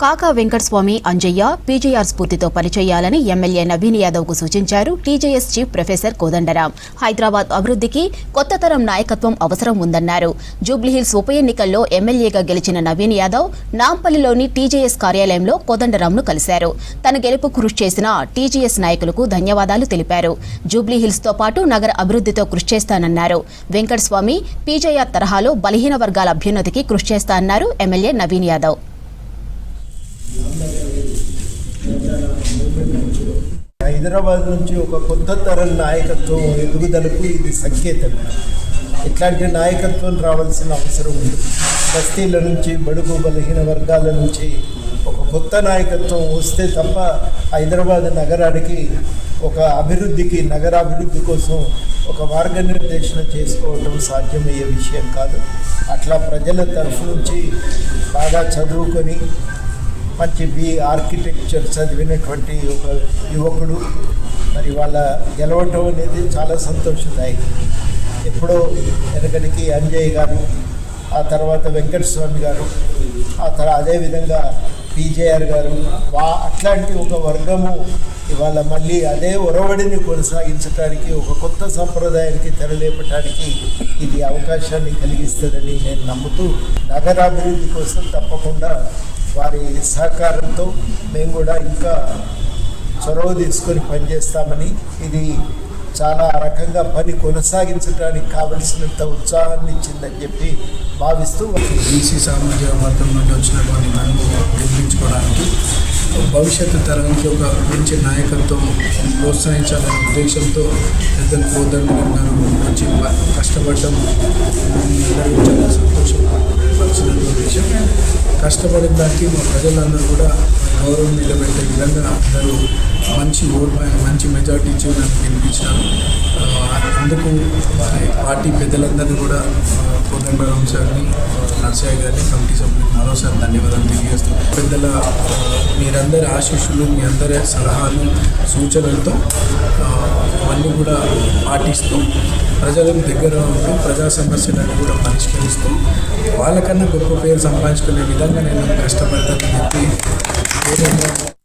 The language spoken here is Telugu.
కాకా వెంకటస్వామి అంజయ్య పీజీఆర్ స్ఫూర్తితో పనిచేయాలని ఎమ్మెల్యే నవీన్ యాదవ్కు సూచించారు TJS chief professor Kodandaram. Hyderabad అభివృద్ధికి కొత్త తరం నాయకత్వం అవసరం ఉందన్నారు. జూబ్లీహిల్స్ ఉప ఎన్నికల్లో ఎమ్మెల్యేగా గెలిచిన నవీన్ యాదవ్ నాంపల్లిలోని టీజేఎస్ కార్యాలయంలో కోదండరాంను కలిశారు. తన గెలుపు కృషి చేసిన టీజేఎస్ నాయకులకు ధన్యవాదాలు తెలిపారు. జూబ్లీహిల్స్తో పాటు నగర అభివృద్ధితో కృషి చేస్తానన్నారు. వెంకటస్వామి పీజీఆర్ తరహాలో బలహీన వర్గాల అభ్యున్నతికి కృషి చేస్తానన్నారు ఎమ్మెల్యే నవీన్ యాదవ్. హైదరాబాద్ నుంచి ఒక కొత్త తరం నాయకత్వం ఎదుగుదలకు ఇది సంకేతం. ఇట్లాంటి నాయకత్వం రావాల్సిన అవసరం ఉంది. బస్తీల నుంచి బడుగు బలహీన వర్గాల నుంచి ఒక కొత్త నాయకత్వం వస్తే తప్ప హైదరాబాద్ నగరానికి ఒక అభివృద్ధికి నగరాభివృద్ధి కోసం ఒక మార్గనిర్దేశన చేసుకోవడం సాధ్యమయ్యే విషయం కాదు. అట్లా ప్రజల తరఫు నుంచి బాగా చదువుకొని మంచి ఆర్కిటెక్చర్ చదివినటువంటి ఒక యువకుడు మరి వాళ్ళ గెలవటం అనేది చాలా సంతోషదాయకం. ఎప్పుడో వెనకడికి అంజయ్ గారు, ఆ తర్వాత వెంకటస్వామి గారు, అదేవిధంగా పీజేఆర్ గారు, అట్లాంటి ఒక వర్గము ఇవాళ మళ్ళీ అదే ఒరవడిని కొనసాగించడానికి ఒక కొత్త సంప్రదాయానికి తెరలేపడానికి ఇది అవకాశాన్ని కలిగిస్తుందని నేను నమ్ముతూ నగరాభివృద్ధి కోసం తప్పకుండా వారి సహకారంతో మేము కూడా ఇంకా చొరవ తీసుకొని పనిచేస్తామని, ఇది చాలా రకంగా పని కొనసాగించడానికి కావలసినంత ఉత్సాహాన్ని ఇచ్చిందని చెప్పి భావిస్తూ బీసీ సామాజిక వర్గం నుండి వచ్చినటువంటి నన్ను గెలిపించుకోవడానికి భవిష్యత్తు తరానికి ఒక మంచి నాయకత్వం ప్రోత్సహించాలనే ఉద్దేశంతో పెద్దలు కోదండరాం గారు మంచి కష్టపడడం అందరూ చాలా సంతోషపరిచినటువంటి విషయం. కష్టపడిన దానికి మా ప్రజలందరూ కూడా గౌరవం నిలబెట్టే విధంగా అందరూ మంచి మెజార్టీ ఇచ్చి నన్ను గెలిపించినారు. అందుకు పార్టీ పెద్దలందరూ కూడా కోదండరాం సార్ని, నర్సయ్య గారిని, కమిటీ సభ్యులకు మరోసారి ధన్యవాదాలు తెలియజేస్తాం. పెద్దల మీరందరి ఆశీస్సులు, మీ అందరి సలహాలు, సూచనలతో అవన్నీ కూడా పాటిస్తూ ప్రజలకు దగ్గర ఉంటూ ప్రజా సమస్యలను కూడా పరిష్కరిస్తూ వాళ్ళకన్నా గొప్ప పేరు సంపాదించుకునే విధంగా నేను కష్టపడతానని చెప్పి